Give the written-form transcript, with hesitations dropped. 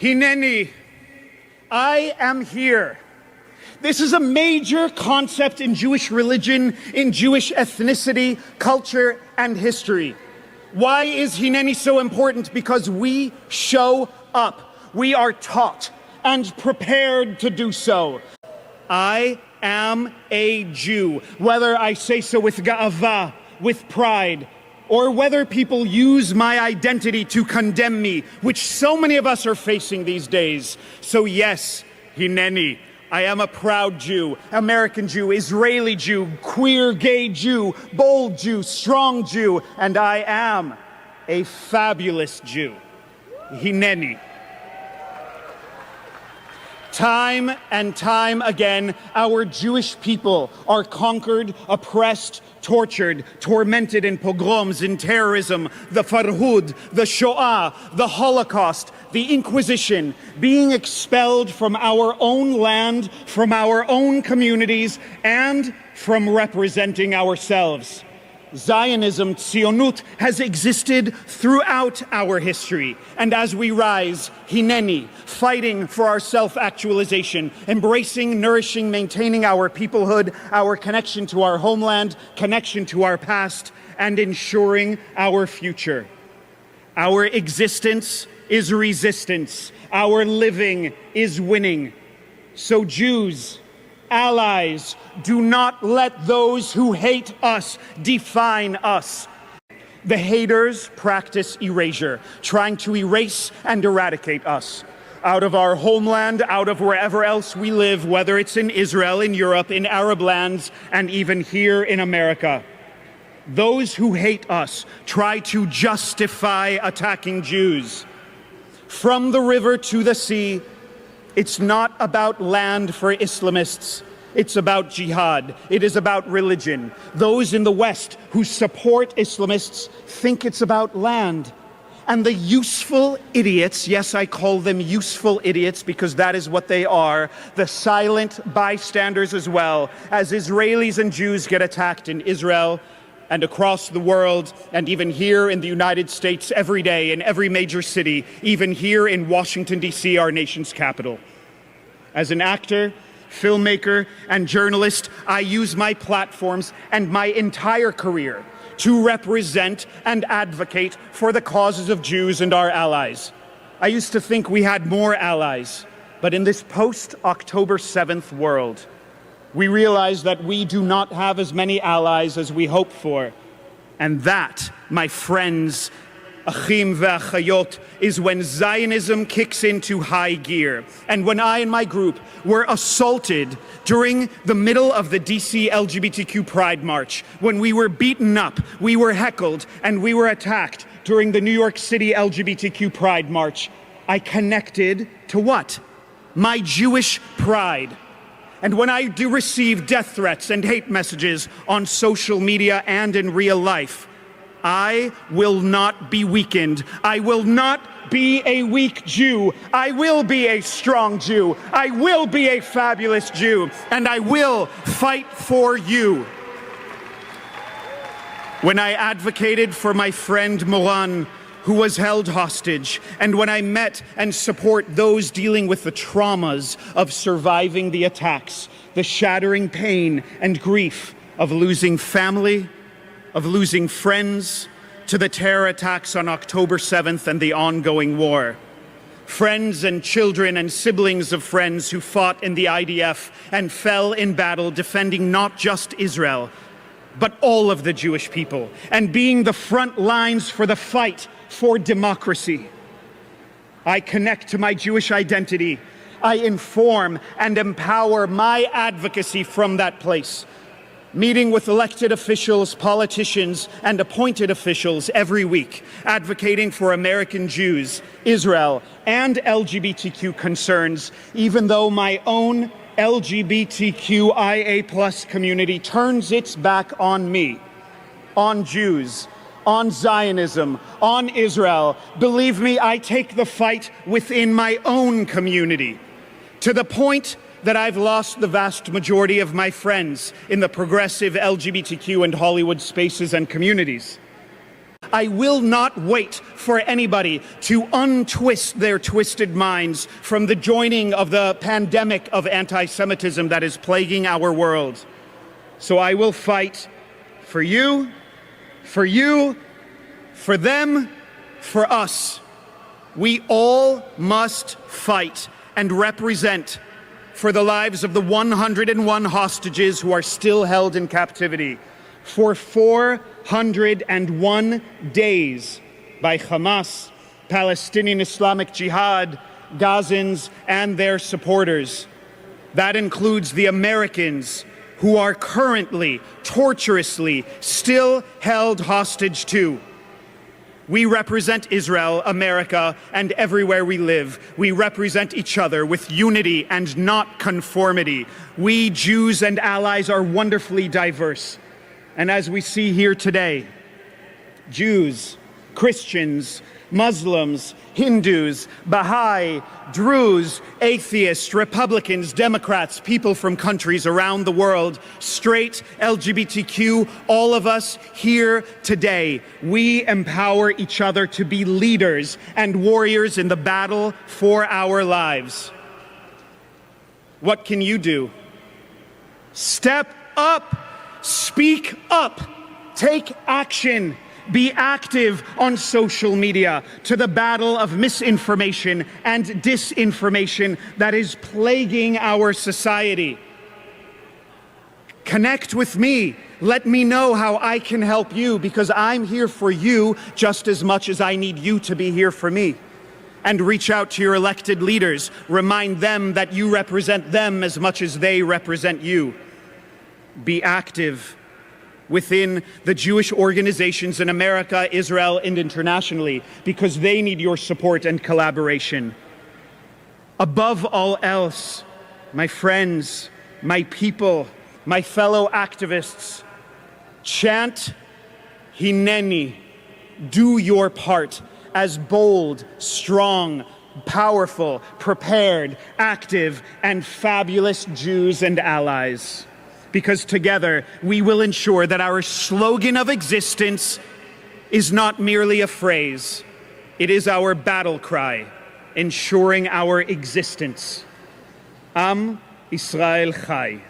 Hineni, I am here. This is a major concept in Jewish religion, in Jewish ethnicity, culture, and history. Why is Hineni so important? Because we show up. We are taught and prepared to do so. I am a Jew, whether I say so with ga'ava, with pride, or whether people use my identity to condemn me, which so many of us are facing these days. So yes, Hineni, I am a proud Jew, American Jew, Israeli Jew, queer gay Jew, bold Jew, strong Jew, and I am a fabulous Jew. Hineni. Time and time again, our Jewish people are conquered, oppressed, tortured, tormented in pogroms, in terrorism, the Farhud, the Shoah, the Holocaust, the Inquisition, being expelled from our own land, from our own communities, and from representing ourselves. Zionism, Tzionut, has existed throughout our history. And as we rise, Hineni, fighting for our self-actualization, embracing, nourishing, maintaining our peoplehood, our connection to our homeland, connection to our past, and ensuring our future. Our existence is resistance. Our living is winning. So Jews, allies, do not let those who hate us define us. The haters practice erasure, trying to erase and eradicate us out of our homeland, out of wherever else we live, whether it's in Israel, in Europe, in Arab lands, and even here in America. Those who hate us try to justify attacking Jews. From the river to the sea, it's not about land for Islamists. It's about jihad. It is about religion. Those in the West who support Islamists think it's about land. And the useful idiots, yes, I call them useful idiots because that is what they are, the silent bystanders as well, as Israelis and Jews get attacked in Israel and across the world, and even here in the United States every day in every major city, even here in Washington, D.C., our nation's capital. As an actor, filmmaker, and journalist, I use my platforms and my entire career to represent and advocate for the causes of Jews and our allies. I used to think we had more allies, but in this post-October 7th world, we realize that we do not have as many allies as we hope for. And that, my friends, Achim ve'achayot, is when Zionism kicks into high gear. And when I and my group were assaulted during the middle of the DC LGBTQ Pride March, when we were beaten up, we were heckled, and we were attacked during the New York City LGBTQ Pride March, I connected to what? My Jewish pride. And when I do receive death threats and hate messages on social media and in real life, I will not be weakened. I will not be a weak Jew. I will be a strong Jew. I will be a fabulous Jew. And I will fight for you. When I advocated for my friend Moran, who was held hostage, and when I met and support those dealing with the traumas of surviving the attacks, the shattering pain and grief of losing family, of losing friends, to the terror attacks on October 7th and the ongoing war. Friends and children and siblings of friends who fought in the IDF and fell in battle defending not just Israel, but all of the Jewish people, and being the front lines for the fight for democracy. I connect to my Jewish identity. I inform and empower my advocacy from that place, meeting with elected officials, politicians, and appointed officials every week, advocating for American Jews, Israel, and LGBTQ concerns, even though my own LGBTQIA+ community turns its back on me, on Jews, on Zionism, on Israel. Believe me, I take the fight within my own community, to the point that I've lost the vast majority of my friends in the progressive LGBTQ and Hollywood spaces and communities. I will not wait for anybody to untwist their twisted minds from the joining of the pandemic of anti-Semitism that is plaguing our world. So I will fight for you, for them, for us. We all must fight and represent for the lives of the 101 hostages who are still held in captivity. For 401 days by Hamas, Palestinian Islamic Jihad, Gazans, and their supporters. That includes the Americans who are currently, torturously, still held hostage too. We represent Israel, America, and everywhere we live. We represent each other with unity and not conformity. We, Jews and allies, are wonderfully diverse. And as we see here today, Jews, Christians, Muslims, Hindus, Baha'i, Druze, atheists, Republicans, Democrats, people from countries around the world, straight, LGBTQ, all of us here today, we empower each other to be leaders and warriors in the battle for our lives. What can you do? Step up, speak up, take action. Be active on social media to the battle of misinformation and disinformation that is plaguing our society. Connect with me. Let me know how I can help you, because I'm here for you just as much as I need you to be here for me. And reach out to your elected leaders. Remind them that you represent them as much as they represent you. Be active within the Jewish organizations in America, Israel, and internationally, because they need your support and collaboration. Above all else, my friends, my people, my fellow activists, chant Hineni. Do your part as bold, strong, powerful, prepared, active, and fabulous Jews and allies. Because together we will ensure that our slogan of existence is not merely a phrase. It is our battle cry, ensuring our existence. Am Israel Chai.